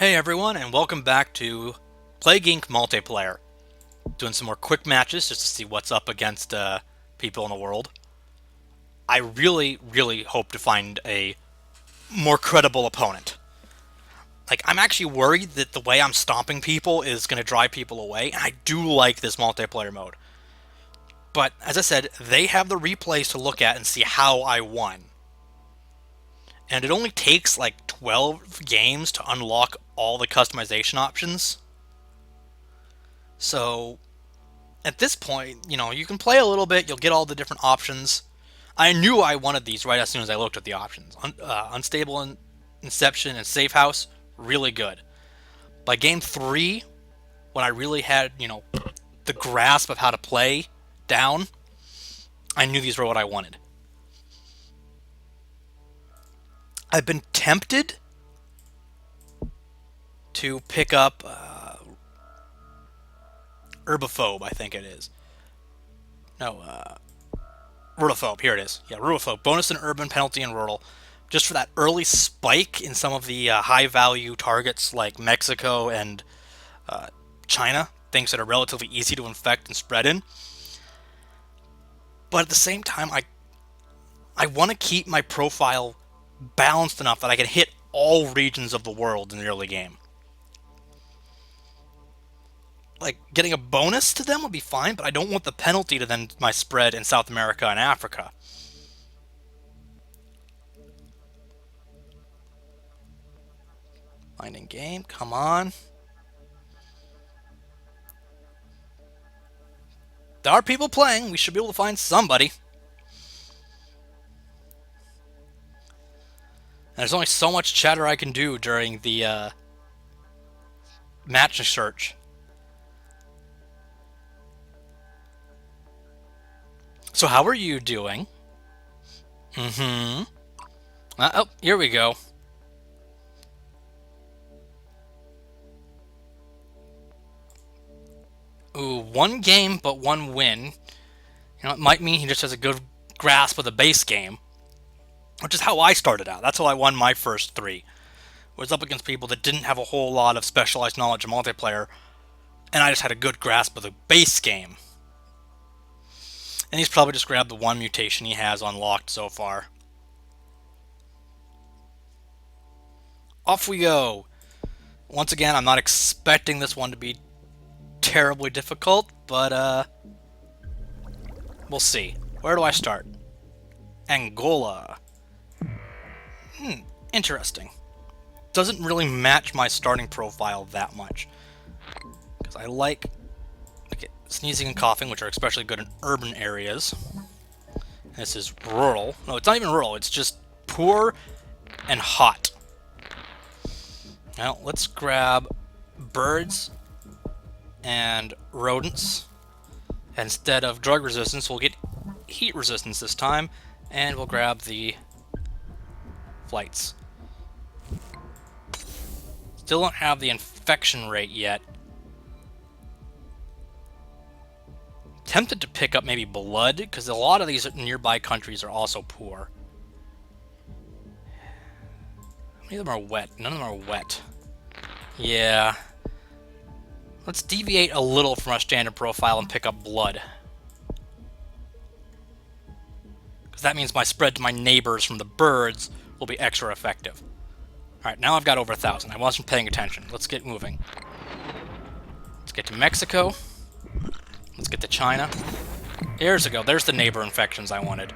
Hey everyone, and welcome back to Plague Inc. Multiplayer. Doing some more quick matches just to see what's up against people in the world. I really hope to find a more credible opponent. Like, I'm actually worried that the way I'm stomping people is going to drive people away, and I do like this multiplayer mode. But, as I said, they have the replays to look at and see how I won. And it only takes like 12 games to unlock all the customization options. So, at this point, you can play a little bit, you'll get all the different options. I knew I wanted these right as soon as I looked at the options. Unstable Inception and Safe House, really good. By game 3, when I really had, the grasp of how to play down, I knew these were what I wanted. I've been tempted to pick up Herbophobe, I think it is. No, Rutophobe, here it is. Yeah, Rutophobe. Bonus in urban, penalty in rural. Just for that early spike in some of the high value targets like Mexico and China, things that are relatively easy to infect and spread in. But at the same time, I want to keep my profile balanced enough that I can hit all regions of the world in the early game. Like, getting a bonus to them would be fine, but I don't want the penalty to then my spread in South America and Africa. Finding game, come on. There are people playing, we should be able to find somebody. And there's only so much chatter I can do during the match search. So how are you doing? Oh, here we go. Ooh, one game but one win. It might mean he just has a good grasp of the base game, which is how I started out. That's how I won my first 3. Was up against people that didn't have a whole lot of specialized knowledge of multiplayer, and I just had a good grasp of the base game. And he's probably just grabbed the one mutation he has unlocked so far. Off we go. Once again, I'm not expecting this one to be terribly difficult, but we'll see. Where do I start? Angola. Interesting. Doesn't really match my starting profile that much. Because I like sneezing and coughing, which are especially good in urban areas. This is rural. No, it's not even rural. It's just poor and hot. Now, let's grab birds and rodents. Instead of drug resistance, we'll get heat resistance this time, and we'll grab the flights. Still don't have the infection rate yet. Tempted to pick up maybe blood, because a lot of these nearby countries are also poor. How many of them are wet? None of them are wet. Yeah. Let's deviate a little from our standard profile and pick up blood. Because that means my spread to my neighbors from the birds will be extra effective. Alright, now I've got over 1,000. I wasn't paying attention. Let's get moving. Let's get to Mexico. Let's get to China. Here's we go. There's the neighbor infections I wanted.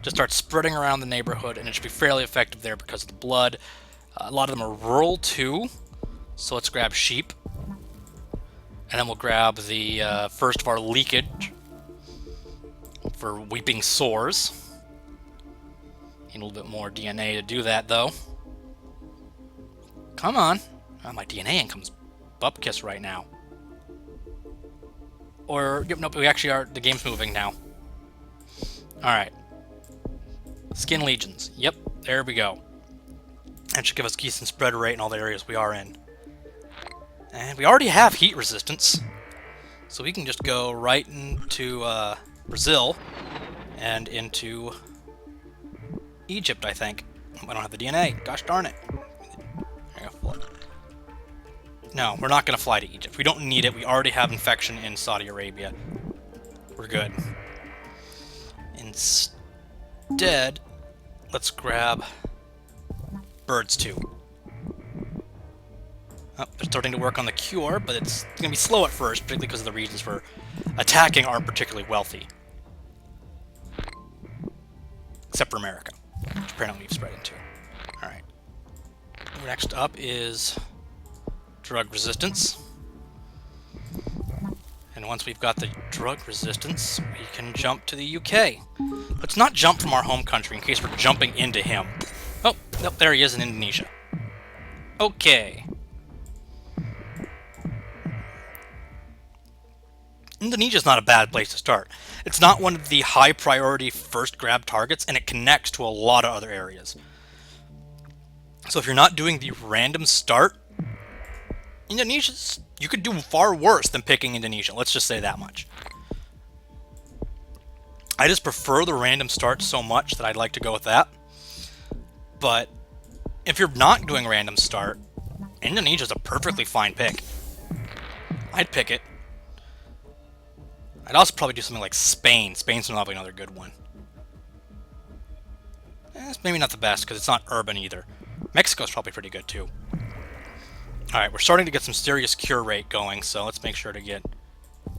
Just start spreading around the neighborhood, and it should be fairly effective there because of the blood. A lot of them are rural, too. So let's grab sheep. And then we'll grab the first of our leakage for weeping sores. Need a little bit more DNA to do that, though. Come on. Oh, my DNA income's bupkis right now. Or, yep, nope, we actually are, the game's moving now. Alright. Skin legions. Yep, there we go. That should give us decent spread rate in all the areas we are in. And we already have heat resistance. So we can just go right into Brazil and into Egypt, I think. I don't have the DNA. Gosh darn it. There you go. No, we're not going to fly to Egypt. We don't need it. We already have infection in Saudi Arabia. We're good. Instead, let's grab birds too. Oh, they're starting to work on the cure, but it's going to be slow at first, particularly because the regions we're attacking aren't particularly wealthy. Except for America, which apparently we've spread into. Alright. Next up is drug resistance. And once we've got the drug resistance, we can jump to the UK. Let's not jump from our home country in case we're jumping into him. Oh, nope, there he is in Indonesia. Okay. Indonesia's not a bad place to start. It's not one of the high priority first grab targets, and it connects to a lot of other areas. So if you're not doing the random start, Indonesia's, you could do far worse than picking Indonesia. Let's just say that much. I just prefer the random start so much that I'd like to go with that. But if you're not doing random start, Indonesia's a perfectly fine pick. I'd pick it. I'd also probably do something like Spain. Spain's probably another good one. It's maybe not the best because it's not urban either. Mexico's probably pretty good too. Alright, we're starting to get some serious cure rate going, so let's make sure to get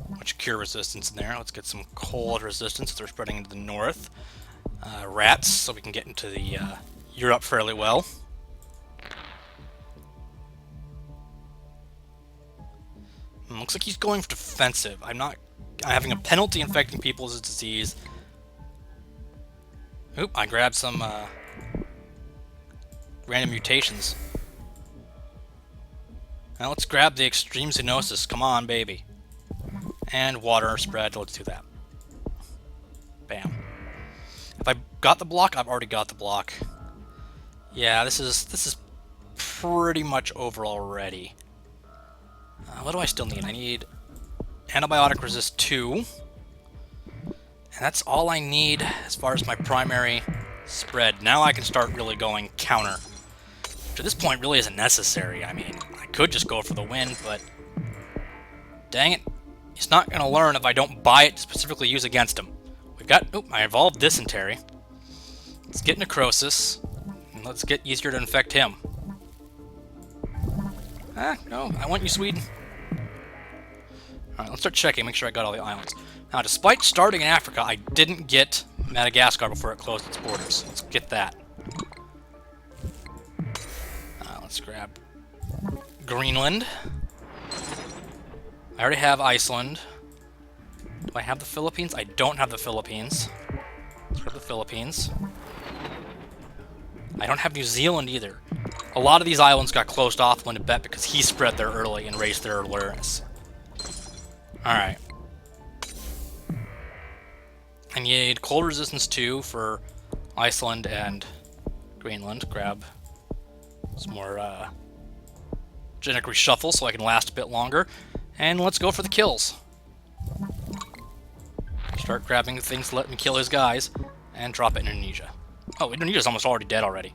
much cure resistance in there. Let's get some cold resistance if they're spreading into the north. Rats, so we can get into the Europe fairly well. Looks like he's going for defensive. I'm having a penalty infecting people as a disease. Oop, I grabbed some random mutations. Now let's grab the extreme zoonosis. Come on, baby. And water spread. Let's do that. Bam. If I got the block, I've already got the block. Yeah, this is pretty much over already. What do I still need? I need antibiotic resist 2. And that's all I need as far as my primary spread. Now I can start really going counter. Which at this point really isn't necessary. I mean, I could just go for the win, but dang it. He's not going to learn if I don't buy it to specifically use against him. We've got... Oh, I evolved dysentery. Let's get necrosis. And let's get easier to infect him. No, I want you, Sweden. Alright, let's start checking, make sure I got all the islands. Now, despite starting in Africa, I didn't get Madagascar before it closed its borders. Let's get that. Let's grab Greenland. I already have Iceland. Do I have the Philippines? I don't have the Philippines. Let's grab the Philippines. I don't have New Zealand either. A lot of these islands got closed off when to bet because he spread there early and raised their awareness. Alright. I need cold resistance 2 for Iceland and Greenland. Grab some more genetic reshuffle so I can last a bit longer. And let's go for the kills. Start grabbing things to let me kill his guys and drop it in Indonesia. Oh, Indonesia's almost already dead already.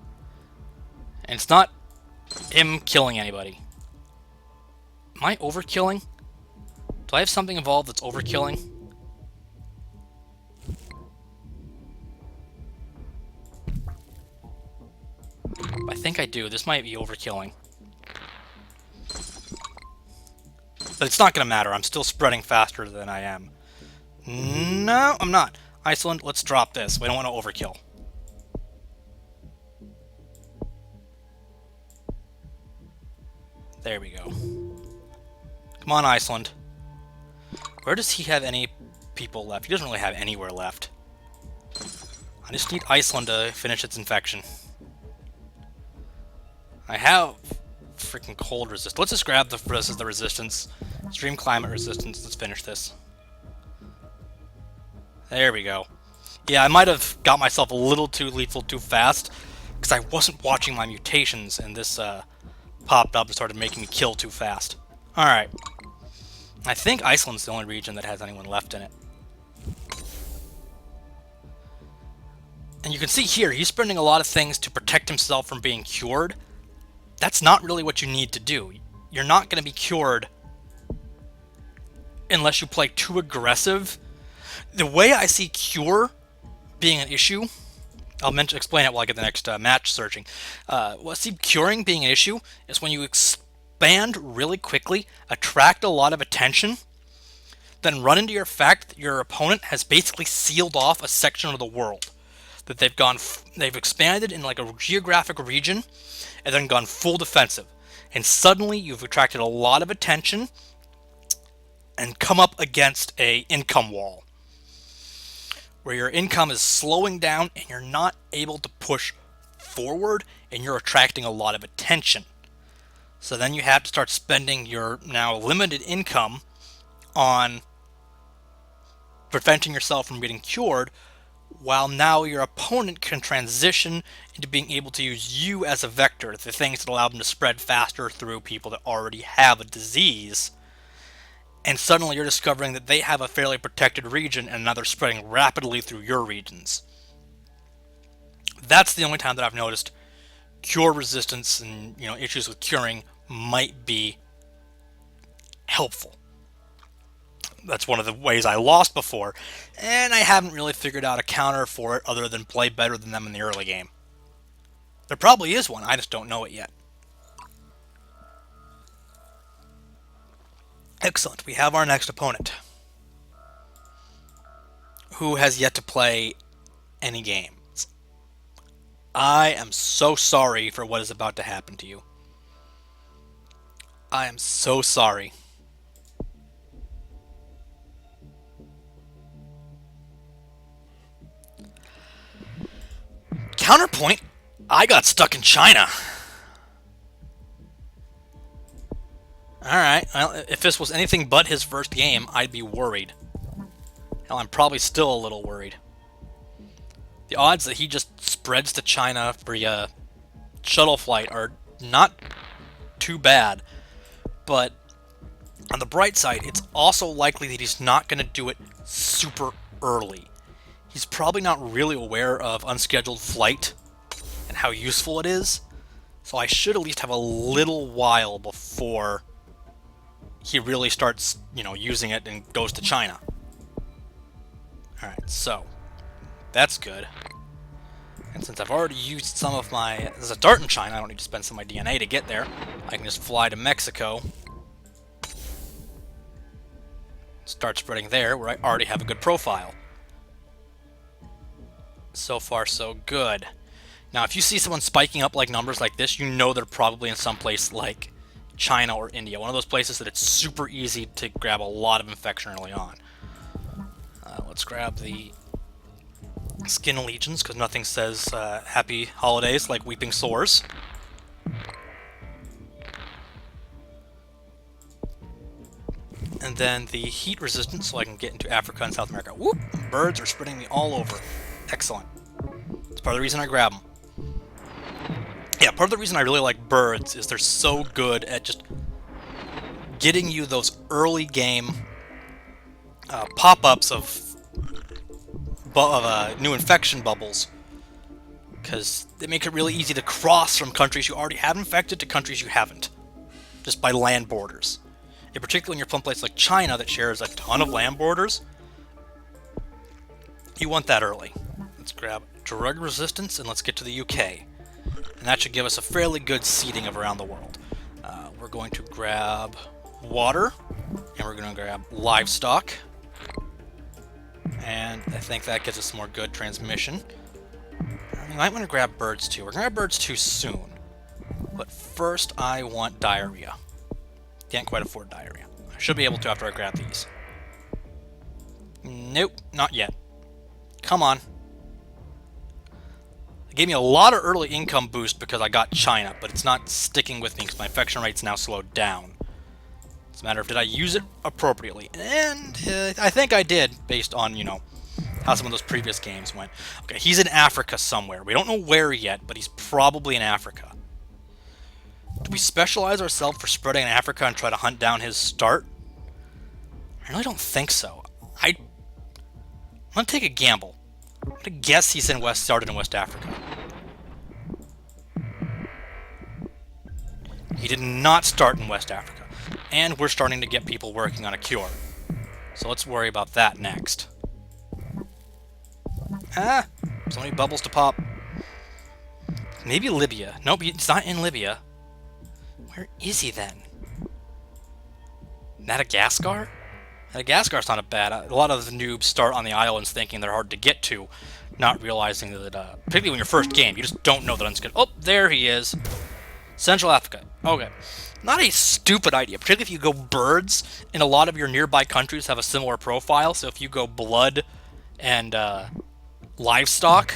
And it's not him killing anybody. Am I overkilling? Do I have something involved that's overkilling? I think I do. This might be overkilling. But it's not going to matter. I'm still spreading faster than I am. No, I'm not. Iceland, let's drop this. We don't want to overkill. There we go. Come on, Iceland. Where does he have any people left? He doesn't really have anywhere left. I just need Iceland to finish its infection. I have freaking cold resist. Let's just grab the resistance. Extreme climate resistance. Let's finish this. There we go. Yeah, I might have got myself a little too lethal too fast because I wasn't watching my mutations and this popped up and started making me kill too fast. Alright. I think Iceland's the only region that has anyone left in it. And you can see here, he's spending a lot of things to protect himself from being cured. That's not really what you need to do. you're not going to be cured unless you play too aggressive. The way I see cure being an issue, I'll explain it while I get the next match searching. Well, I see curing being an issue is when you expand really quickly, attract a lot of attention, then run into your fact that your opponent has basically sealed off a section of the world. That they've expanded in like a geographic region, and then gone full defensive. And suddenly you've attracted a lot of attention and come up against a income wall, where your income is slowing down and you're not able to push forward, and you're attracting a lot of attention. So then you have to start spending your now limited income on preventing yourself from getting cured, while now your opponent can transition into being able to use you as a vector, the things that allow them to spread faster through people that already have a disease. And suddenly you're discovering that they have a fairly protected region, and now they're spreading rapidly through your regions. That's the only time that I've noticed cure resistance and issues with curing might be helpful. That's one of the ways I lost before, and I haven't really figured out a counter for it other than play better than them in the early game. There probably is one, I just don't know it yet. Excellent, we have our next opponent, who has yet to play any games. I am so sorry for what is about to happen to you. I am so sorry. Counterpoint, I got stuck in China. Alright, well, if this was anything but his first game, I'd be worried. Hell, I'm probably still a little worried. The odds that he just spreads to China for a shuttle flight are not too bad. But on the bright side, it's also likely that he's not going to do it super early. He's probably not really aware of unscheduled flight and how useful it is, so I should at least have a little while before he really starts, using it and goes to China. Alright, so that's good. And since I've already used some of my... There's a dart in China, I don't need to spend some of my DNA to get there. I can just fly to Mexico. Start spreading there, where I already have a good profile. So far, so good. Now, if you see someone spiking up like numbers like this, you know they're probably in some place like China or India. One of those places that it's super easy to grab a lot of infection early on. Let's grab the Skin Legions, because nothing says happy holidays like weeping sores. And then the heat resistance, so I can get into Africa and South America. Whoop! Birds are spreading me all over. Excellent. That's part of the reason I grab them. Yeah, part of the reason I really like birds is they're so good at just getting you those early game pop-ups of new infection bubbles, because they make it really easy to cross from countries you already have infected to countries you haven't, just by land borders. And particularly when you're from a place like China that shares a ton of land borders, you want that early. Let's grab drug resistance and let's get to the UK. And that should give us a fairly good seeding of around the world. We're going to grab water, and we're going to grab livestock. And I think that gives us more good transmission. We might want to grab birds too. We're going to grab birds too soon. But first I want diarrhea. Can't quite afford diarrhea. I should be able to after I grab these. Nope, not yet. Come on. It gave me a lot of early income boost because I got China, but it's not sticking with me because my infection rate's now slowed down. It's a matter of did I use it appropriately? And I think I did, based on, how some of those previous games went. Okay, he's in Africa somewhere. We don't know where yet, but he's probably in Africa. Do we specialize ourselves for spreading in Africa and try to hunt down his start? I really don't think so. I'm going to take a gamble. I'm going to guess he's started in West Africa. He did not start in West Africa. And we're starting to get people working on a cure. So let's worry about that next. Ah! So many bubbles to pop. Maybe Libya. Nope, he's not in Libya. Where is he then? Madagascar? Madagascar's not a bad. A lot of the noobs start on the islands thinking they're hard to get to, not realizing that, particularly when your first game, you just don't know that it's good. Oh, there he is. Central Africa. Okay. Not a stupid idea, particularly if you go birds, and a lot of your nearby countries have a similar profile, so if you go blood and livestock,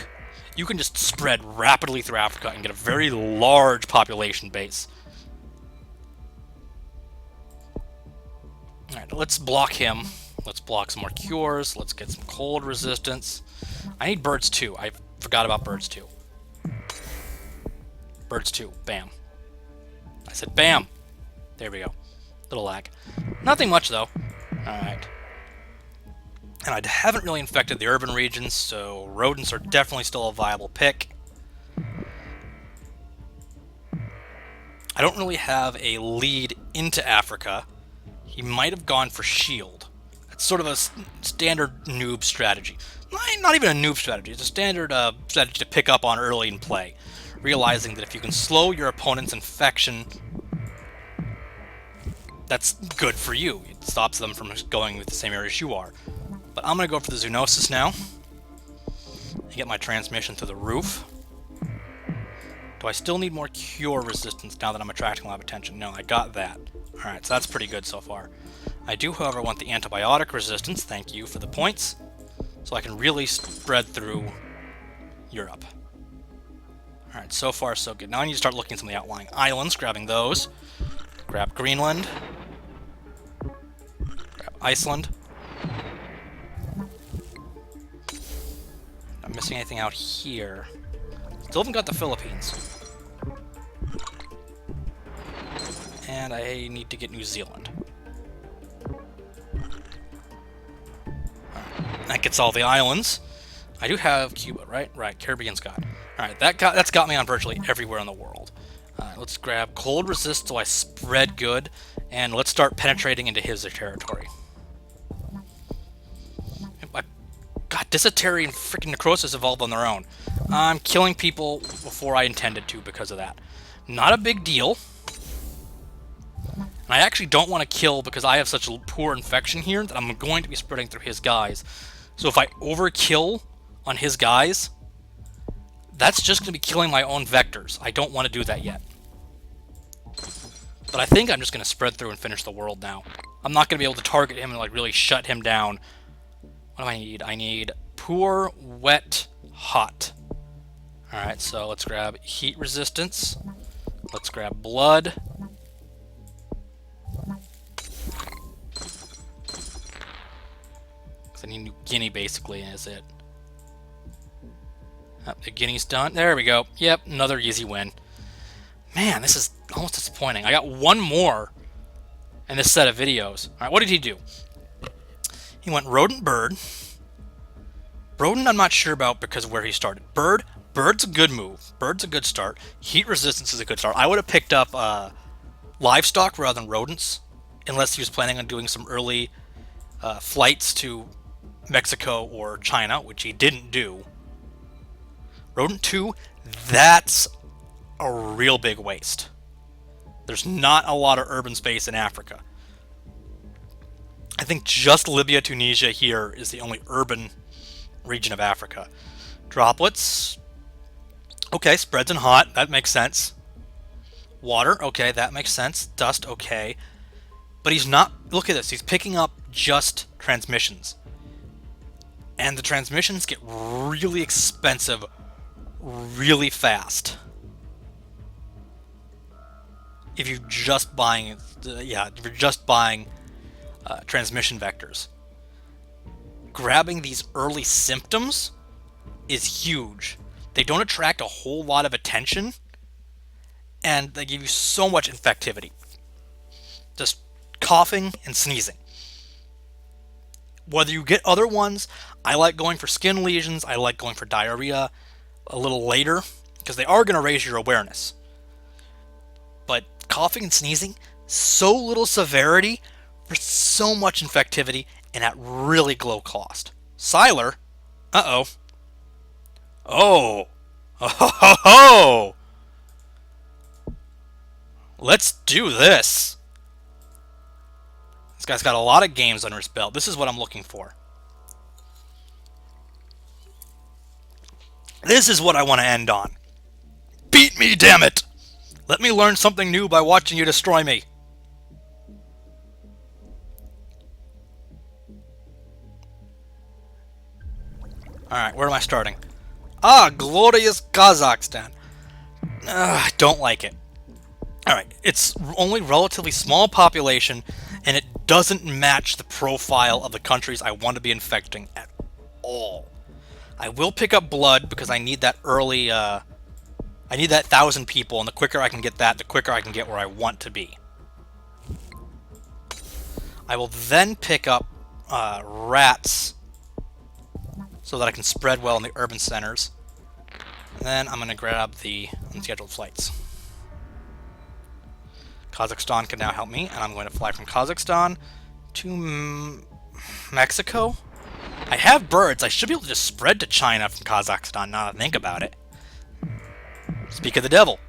you can just spread rapidly through Africa and get a very large population base. Alright, let's block him. Let's block some more cures. Let's get some cold resistance. I need birds too. I forgot about birds too. Birds too. Bam. I said bam. There we go. Little lag. Nothing much though. Alright. And I haven't really infected the urban regions, so rodents are definitely still a viable pick. I don't really have a lead into Africa. He might have gone for shield. It's sort of a standard noob strategy. Not even a noob strategy. It's a standard strategy to pick up on early in play. Realizing that if you can slow your opponent's infection, that's good for you. It stops them from going with the same areas you are. But I'm going to go for the Zoonosis now. And get my transmission to the roof. Do I still need more cure resistance now that I'm attracting a lot of attention? No, I got that. Alright, so that's pretty good so far. I do, however, want the antibiotic resistance. Thank you for the points. So I can really spread through Europe. Alright, so far so good. Now I need to start looking at some of the outlying islands, grabbing those. Grab Greenland. Grab Iceland. Not missing anything out here. Still haven't got the Philippines. And I need to get New Zealand. That gets all the islands. I do have Cuba, right? Right, Caribbean's got. Alright, that's got me on virtually everywhere in the world. Let's grab cold resist so I spread good, and let's start penetrating into his territory. God, dysentery and freaking necrosis evolved on their own. I'm killing people before I intended to because of that. Not a big deal. And I actually don't want to kill because I have such a poor infection here that I'm going to be spreading through his guys. So if I overkill on his guys, that's just going to be killing my own vectors. I don't want to do that yet. But I think I'm just going to spread through and finish the world now. I'm not going to be able to target him and like really shut him down. What do I need? I need poor, wet, hot. Alright, so let's grab heat resistance. Let's grab blood. Because I need New Guinea basically, is it? Oh, the Guinea's done. There we go. Yep, another easy win. Man, this is almost disappointing. I got one more in this set of videos. Alright, what did he do? He went rodent bird. Rodent I'm not sure about because of where he started. Bird's a good move. Bird's a good start. Heat resistance is a good start. I would have picked up livestock rather than rodents, unless he was planning on doing some early flights to Mexico or China, which he didn't do. Rodent 2, that's a real big waste. There's not a lot of urban space in Africa. I think just Libya, Tunisia here is the only urban region of Africa. Droplets. Okay, spreads and hot. That makes sense. Water. Okay, that makes sense. Dust. Okay. But he's not... Look at this. He's picking up just transmissions. And the transmissions get really expensive really fast. If you're just buying... if you're just buying... transmission vectors. Grabbing these early symptoms is huge. They don't attract a whole lot of attention, and they give you so much infectivity. Just coughing and sneezing. Whether you get other ones, I like going for skin lesions, I like going for diarrhea a little later, because they are going to raise your awareness. but coughing and sneezing, so little severity for so much infectivity and at really low cost. Siler? Uh-oh. Oh. Oh ho ho ho! Let's do this! This guy's got a lot of games under his belt. This is what I'm looking for. This is what I want to end on. Beat me, damn it! Let me learn something new by watching you destroy me. Alright, where am I starting? Ah, glorious Kazakhstan. I don't like it. Alright, it's only relatively small population, and it doesn't match the profile of the countries I want to be infecting at all. I will pick up blood because I need that early, I need that 1,000 people, and the quicker I can get that, the quicker I can get where I want to be. I will then pick up rats so that I can spread well in the urban centers. And then I'm going to grab the unscheduled flights. Kazakhstan can now help me, and I'm going to fly from Kazakhstan to Mexico. I have birds. I should be able to just spread to China from Kazakhstan now that I think about it. Speak of the devil.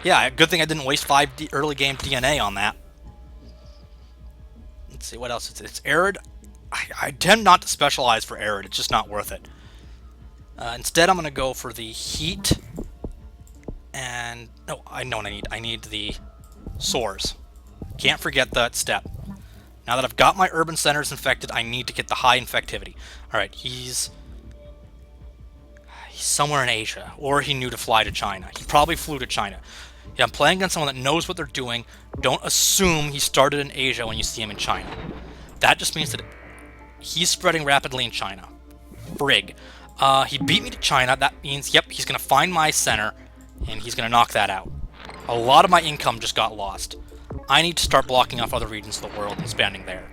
Yeah, good thing I didn't waste 5 early game DNA on that. Let's see, what else is it? It's arid. I tend not to specialize for arid. It's just not worth it. Instead, I'm going to go for the heat. And, no, I know what I need. I need the sores. Can't forget that step. Now that I've got my urban centers infected, I need to get the high infectivity. Alright, he's somewhere in Asia, or he knew to fly to China. He probably flew to China. Yeah, I'm playing against someone that knows what they're doing. Don't assume he started in Asia when you see him in China. That just means that he's spreading rapidly in China. Frig. He beat me to China. That means, yep, he's going to find my center, and he's going to knock that out. A lot of my income just got lost. I need to start blocking off other regions of the world and spending there.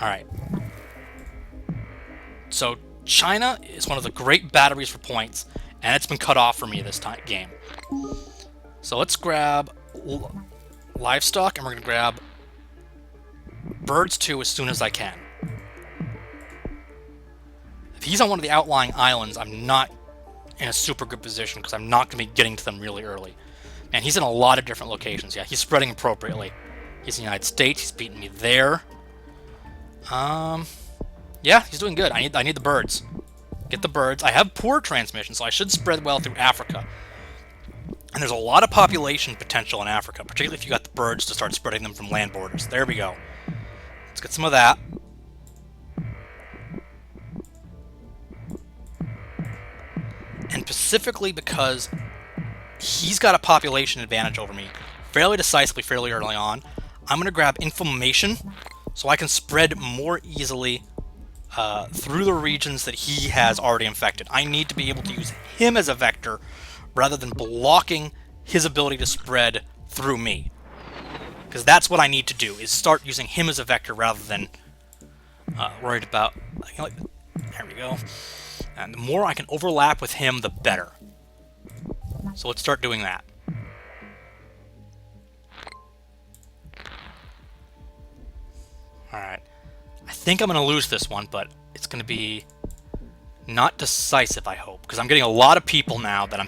Alright. So, China is one of the great batteries for points, and it's been cut off for me this game. So let's grab livestock, and we're going to grab birds too as soon as I can. If he's on one of the outlying islands, I'm not in a super good position because I'm not going to be getting to them really early. And he's in a lot of different locations. Yeah, he's spreading appropriately. He's in the United States. He's beating me there. Yeah, he's doing good. I need the birds. Get the birds. I have poor transmission, so I should spread well through Africa. And there's a lot of population potential in Africa, particularly if you got the birds to start spreading them from land borders. There we go. Let's get some of that. And specifically because he's got a population advantage over me fairly decisively, fairly early on, I'm going to grab inflammation so I can spread more easily through the regions that he has already infected. I need to be able to use him as a vector rather than blocking his ability to spread through me. Because that's what I need to do, is start using him as a vector rather than worried about... There we go. And the more I can overlap with him, the better. So let's start doing that. Alright. I think I'm going to lose this one, but it's going to be not decisive, I hope. Because I'm getting a lot of people now that I'm...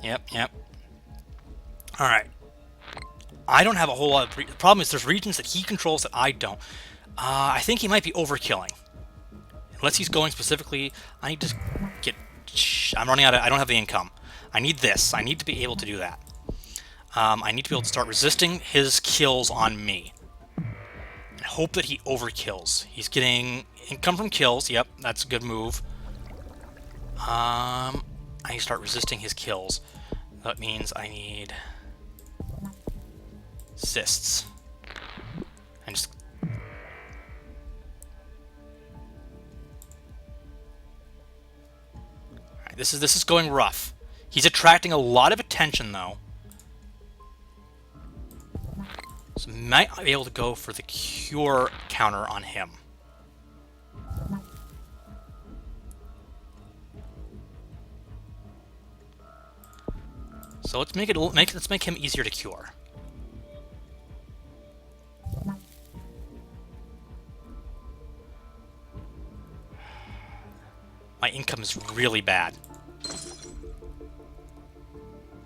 Yep. Alright. I don't have a whole lot of... The problem is there's regions that he controls that I don't. I think he might be overkilling. Unless he's going specifically... I need to get... I'm running out of... I don't have the income. I need this. I need to be able to do that. I need to be able to start resisting his kills on me. And hope that he overkills. He's getting income from kills. Yep, that's a good move. I need to start resisting his kills. That means I need... cysts. And just... Alright, this is going rough. He's attracting a lot of attention, though. So might be able to go for the cure counter on him. So let's let's make him easier to cure. My income is really bad.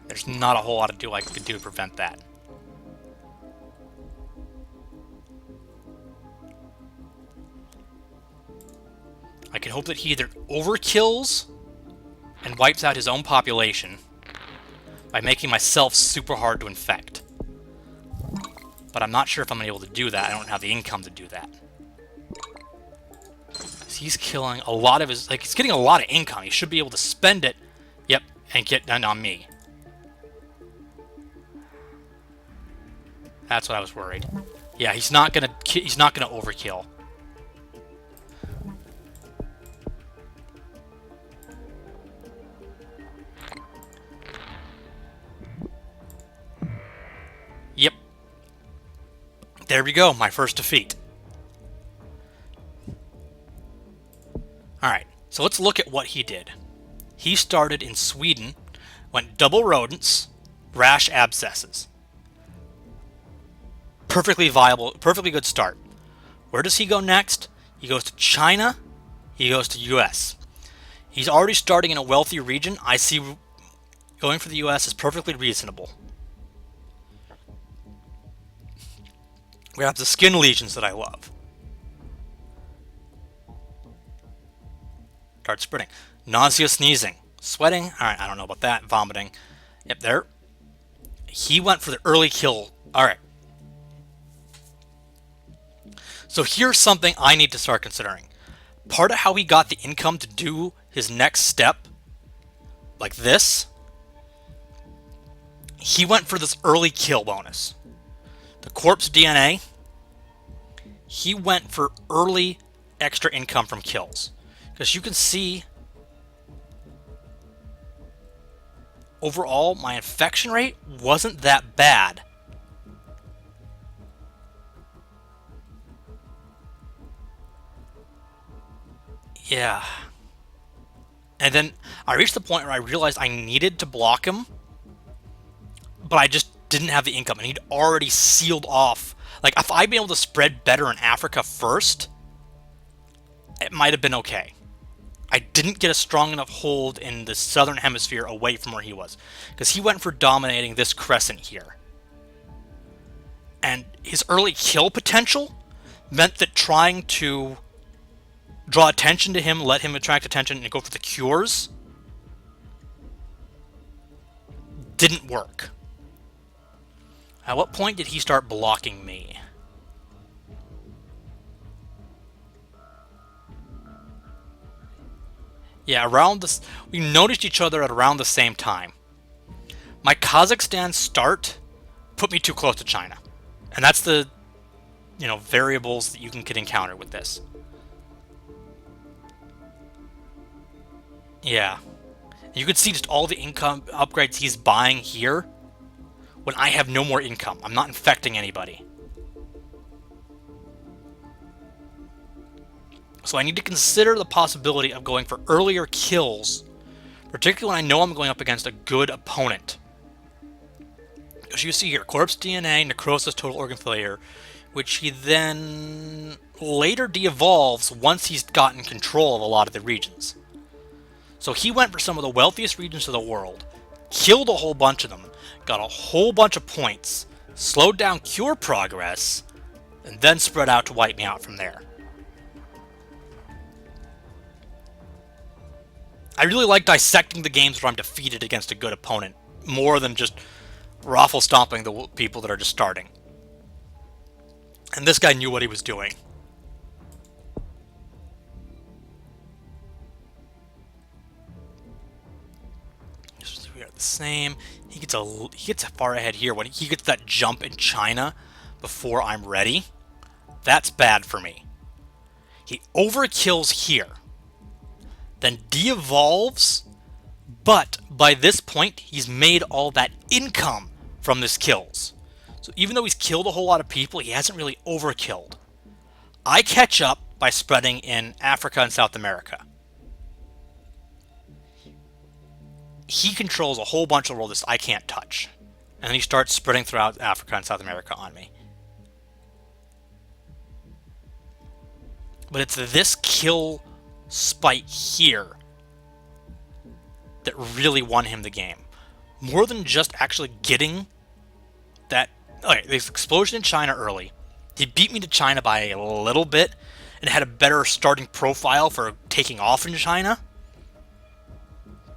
There's not a whole lot I could do to prevent that. I can hope that he either overkills and wipes out his own population by making myself super hard to infect. But I'm not sure if I'm able to do that. I don't have the income to do that. He's killing a lot of his... Like, he's getting a lot of income. He should be able to spend it, yep, and get done on me. That's what I was worried. Yeah, he's not gonna overkill. Yep. There we go, my first defeat. Alright, so let's look at what he did. He started in Sweden, went double rodents, rash abscesses. Perfectly viable, perfectly good start. Where does he go next? He goes to China, he goes to US. He's already starting in a wealthy region. I see going for the US is perfectly reasonable. We have the skin lesions that I love. Start spreading. Nausea, sneezing. Sweating. Alright, I don't know about that. Vomiting. Yep, there. He went for the early kill. Alright. So here's something I need to start considering. Part of how he got the income to do his next step, like this, he went for this early kill bonus. The corpse DNA, he went for early extra income from kills. Because you can see, overall, my infection rate wasn't that bad. Yeah. And then I reached the point where I realized I needed to block him, but I just didn't have the income, and he'd already sealed off. Like, if I'd been able to spread better in Africa first, it might have been okay. I didn't get a strong enough hold in the southern hemisphere away from where he was, because he went for dominating this crescent here. And his early kill potential meant that trying to draw attention to him, let him attract attention, and go for the cures didn't work. At what point did he start blocking me? Yeah, around this, we noticed each other at around the same time. My Kazakhstan start put me too close to China. And that's the, variables that you can encounter with this. Yeah. You can see just all the income upgrades he's buying here when I have no more income. I'm not infecting anybody. So I need to consider the possibility of going for earlier kills, particularly when I know I'm going up against a good opponent. As you see here, corpse DNA, necrosis, total organ failure, which he then later de-evolves once he's gotten control of a lot of the regions. So he went for some of the wealthiest regions of the world, killed a whole bunch of them, got a whole bunch of points, slowed down cure progress, and then spread out to wipe me out from there. I really like dissecting the games where I'm defeated against a good opponent, more than just raffle stomping the people that are just starting. And this guy knew what he was doing. We are the same. He gets far ahead here. When he gets that jump in China before I'm ready, that's bad for me. He overkills here, then de-evolves, but by this point, he's made all that income from his kills. So even though he's killed a whole lot of people, he hasn't really overkilled. I catch up by spreading in Africa and South America. he controls a whole bunch of the world that I can't touch. And then he starts spreading throughout Africa and South America on me. But it's this kill spike here that really won him the game. More than just actually getting that... Okay, this explosion in China early. He beat me to China by a little bit and had a better starting profile for taking off in China.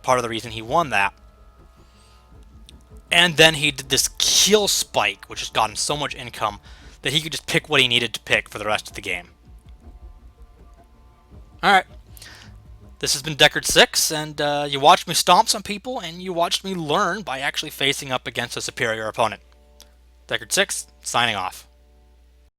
Part of the reason he won that. And then he did this kill spike, which has gotten so much income that he could just pick what he needed to pick for the rest of the game. Alright. This has been Deckard 6, and you watched me stomp some people, and you watched me learn by actually facing up against a superior opponent. Deckard 6, signing off.